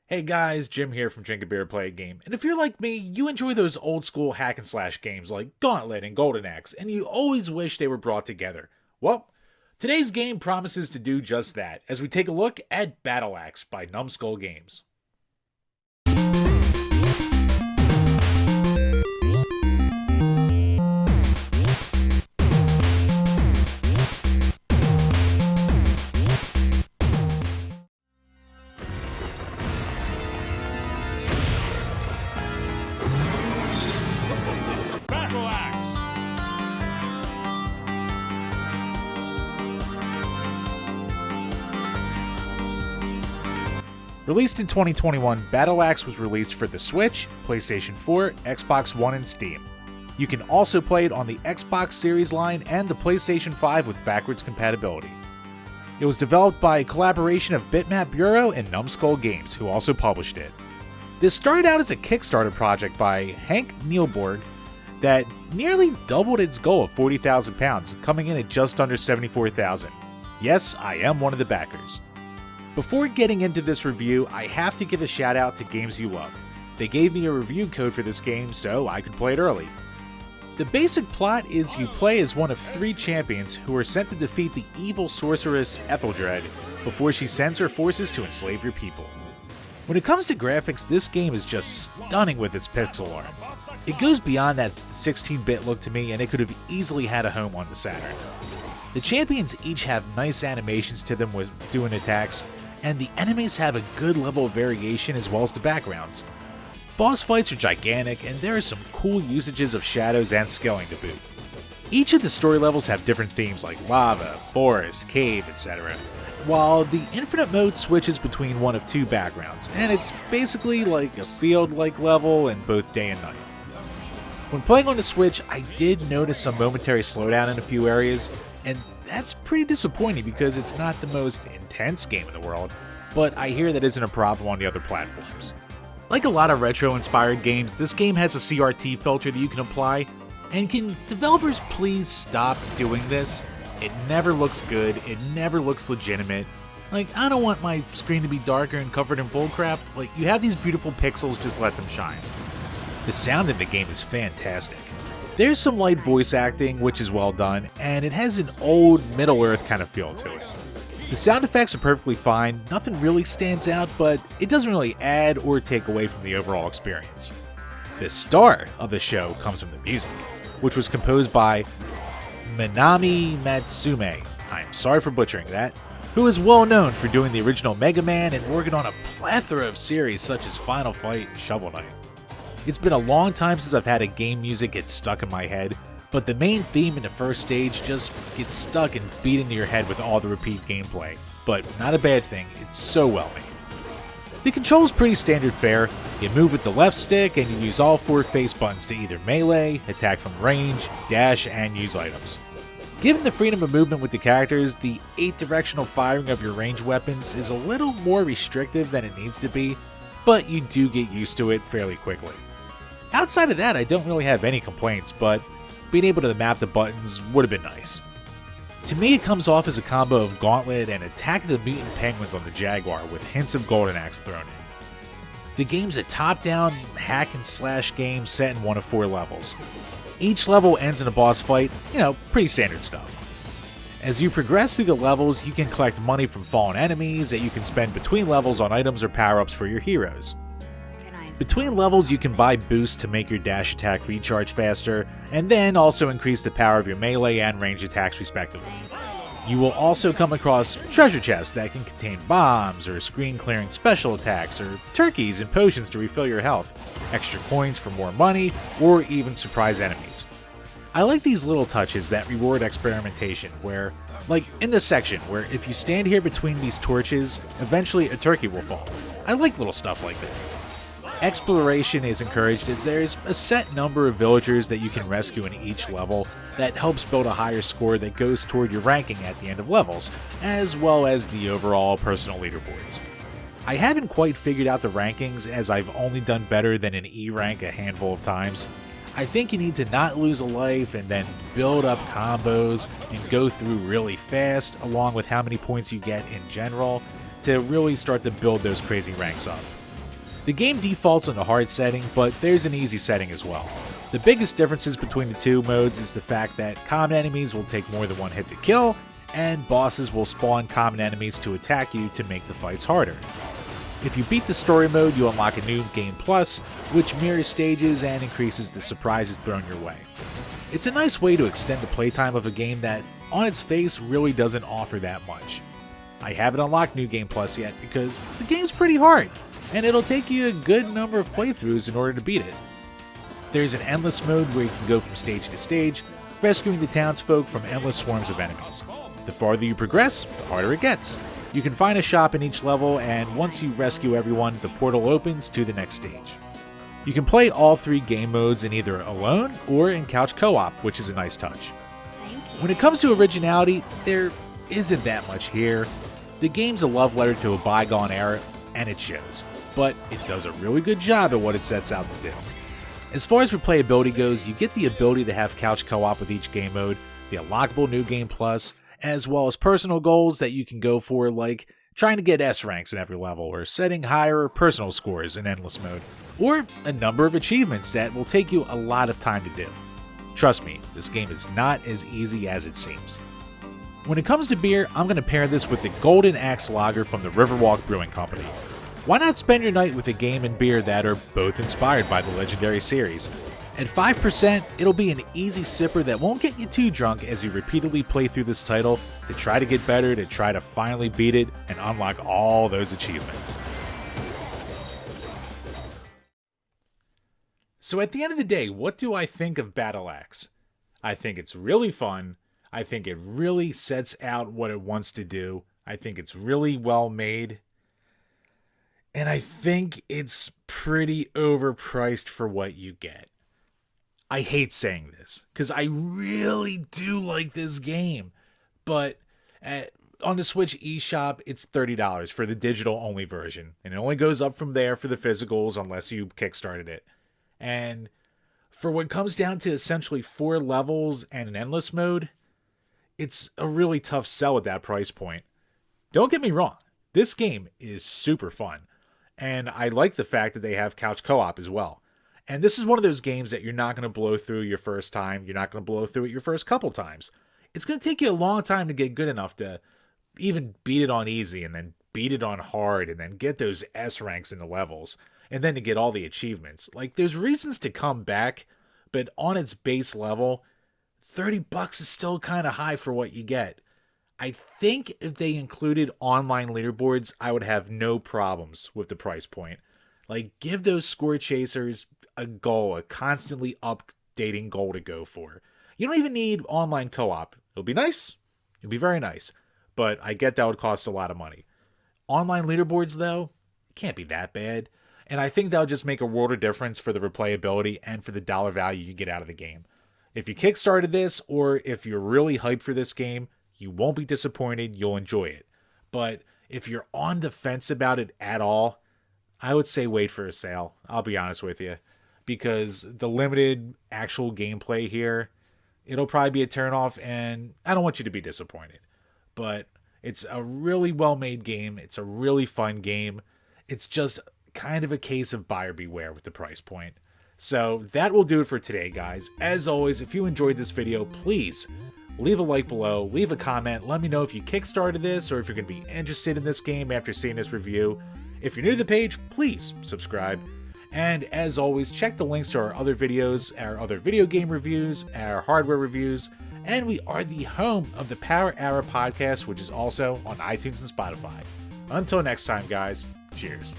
Hey guys, Jim here from DrinkABeerandPlayAGame, and if you're like me, you enjoy those old school hack and slash games like Gauntlet and Golden Axe, and you always wish they were brought together. Well, today's game promises to do just that, as we take a look at Battle Axe by Numskull Games. Battle Axe! Released in 2021, Battle Axe was released for the Switch, PlayStation 4, Xbox One, and Steam. You can also play it on the Xbox Series line and the PlayStation 5 with backwards compatibility. It was developed by a collaboration of Bitmap Bureau and Numskull Games, who also published it. This started out as a Kickstarter project by Hank Nielborg that nearly doubled its goal of £40,000, coming in at just under $74,000. Yes, I am one of the backers. Before getting into this review, I have to give a shout out to Games You Loved. They gave me a review code for this game so I could play it early. The basic plot is you play as one of 3 champions who are sent to defeat the evil sorceress Etheldred before she sends her forces to enslave your people. When it comes to graphics, this game is just stunning with its pixel art. It goes beyond that 16-bit look to me, and it could have easily had a home on the Saturn. The champions each have nice animations to them with doing attacks, and the enemies have a good level of variation as well as the backgrounds. Boss fights are gigantic, and there are some cool usages of shadows and scaling to boot. Each of the story levels have different themes like lava, forest, cave, etc., while the infinite mode switches between one of 2 backgrounds, and it's basically like a field-like level in both day and night. When playing on the Switch, I did notice some momentary slowdown in a few areas, and that's pretty disappointing because it's not the most intense game in the world, but I hear that isn't a problem on the other platforms. Like a lot of retro-inspired games, this game has a CRT filter that you can apply, and can developers please stop doing this? It never looks good, it never looks legitimate. Like, I don't want my screen to be darker and covered in bullcrap. Like, you have these beautiful pixels, just let them shine. The sound in the game is fantastic. There's some light voice acting, which is well done, and it has an old Middle-earth kind of feel to it. The sound effects are perfectly fine, nothing really stands out, but it doesn't really add or take away from the overall experience. The star of the show comes from the music, which was composed by Minami Matsume, I'm sorry for butchering that, who is well known for doing the original Mega Man and working on a plethora of series such as Final Fight and Shovel Knight. It's been a long time since I've had a game music get stuck in my head, but the main theme in the first stage just gets stuck and beat into your head with all the repeat gameplay. But not a bad thing, it's so well made. The control's pretty standard fare. You move with the left stick and you use all 4 face buttons to either melee, attack from range, dash, and use items. Given the freedom of movement with the characters, the 8-directional firing of your ranged weapons is a little more restrictive than it needs to be, but you do get used to it fairly quickly. Outside of that, I don't really have any complaints, but being able to map the buttons would have been nice. To me, it comes off as a combo of Gauntlet and Attack of the Mutant Penguins on the Jaguar with hints of Golden Axe thrown in. The game's a top-down hack and slash game set in one of 4 levels. Each level ends in a boss fight, pretty standard stuff. As you progress through the levels, you can collect money from fallen enemies that you can spend between levels on items or power-ups for your heroes. Between levels, you can buy boosts to make your dash attack recharge faster, and then also increase the power of your melee and range attacks respectively. You will also come across treasure chests that can contain bombs, or screen-clearing special attacks, or turkeys and potions to refill your health, extra coins for more money, or even surprise enemies. I like these little touches that reward experimentation where, like in this section, where if you stand here between these torches, eventually a turkey will fall. I like little stuff like that. Exploration is encouraged as there's a set number of villagers that you can rescue in each level that helps build a higher score that goes toward your ranking at the end of levels, as well as the overall personal leaderboards. I haven't quite figured out the rankings as I've only done better than an E rank a handful of times. I think you need to not lose a life and then build up combos and go through really fast along with how many points you get in general to really start to build those crazy ranks up. The game defaults on the hard setting, but there's an easy setting as well. The biggest differences between the two modes is the fact that common enemies will take more than one hit to kill, and bosses will spawn common enemies to attack you to make the fights harder. If you beat the story mode, you unlock a new Game Plus, which mirrors stages and increases the surprises thrown your way. It's a nice way to extend the playtime of a game that, on its face, really doesn't offer that much. I haven't unlocked New Game Plus yet because the game's pretty hard, and it'll take you a good number of playthroughs in order to beat it. There's an endless mode where you can go from stage to stage, rescuing the townsfolk from endless swarms of enemies. The farther you progress, the harder it gets. You can find a shop in each level, and once you rescue everyone, the portal opens to the next stage. You can play all 3 game modes in either alone or in couch co-op, which is a nice touch. When it comes to originality, there isn't that much here. The game's a love letter to a bygone era, and it shows, but it does a really good job at what it sets out to do. As far as replayability goes, you get the ability to have couch co-op with each game mode, the unlockable New Game Plus, as well as personal goals that you can go for, like trying to get S ranks in every level, or setting higher personal scores in endless mode, or a number of achievements that will take you a lot of time to do. Trust me, this game is not as easy as it seems. When it comes to beer, I'm going to pair this with the Golden Axe Lager from the Riverwalk Brewing Company. Why not spend your night with a game and beer that are both inspired by the legendary series? At 5%, it'll be an easy sipper that won't get you too drunk as you repeatedly play through this title to try to get better, to try to finally beat it and unlock all those achievements. So at the end of the day, what do I think of Battle Axe? I think it's really fun. I think it really sets out what it wants to do. I think it's really well made. And I think it's pretty overpriced for what you get. I hate saying this, because I really do like this game. But on the Switch eShop, it's $30 for the digital-only version. And it only goes up from there for the physicals unless you Kickstarted it. And for what comes down to essentially 4 levels and an endless mode, it's a really tough sell at that price point. Don't get me wrong, this game is super fun. And I like the fact that they have couch co-op as well. And this is one of those games that you're not going to blow through your first time. You're not going to blow through it your first couple times. It's going to take you a long time to get good enough to even beat it on easy and then beat it on hard and then get those S ranks in the levels and then to get all the achievements. Like, there's reasons to come back, but on its base level, $30 is still kind of high for what you get. I think if they included online leaderboards, I would have no problems with the price point. Like, give those score chasers a goal, a constantly updating goal to go for. You don't even need online co-op. It'll be nice. It'll be very nice. But I get that would cost a lot of money. Online leaderboards, though, can't be that bad. And I think that'll just make a world of difference for the replayability and for the dollar value you get out of the game. If you kickstarted this, or if you're really hyped for this game, you won't be disappointed, you'll enjoy it. But if you're on the fence about it at all, I would say wait for a sale. I'll be honest with you. Because the limited actual gameplay here, it'll probably be a turnoff, and I don't want you to be disappointed. But it's a really well-made game. It's a really fun game. It's just kind of a case of buyer beware with the price point. So that will do it for today, guys. As always, if you enjoyed this video, please leave a like below, leave a comment, let me know if you kickstarted this or if you're going to be interested in this game after seeing this review. If you're new to the page, please subscribe. And as always, check the links to our other videos, our other video game reviews, our hardware reviews, and we are the home of the Power Hour podcast, which is also on iTunes and Spotify. Until next time, guys, cheers.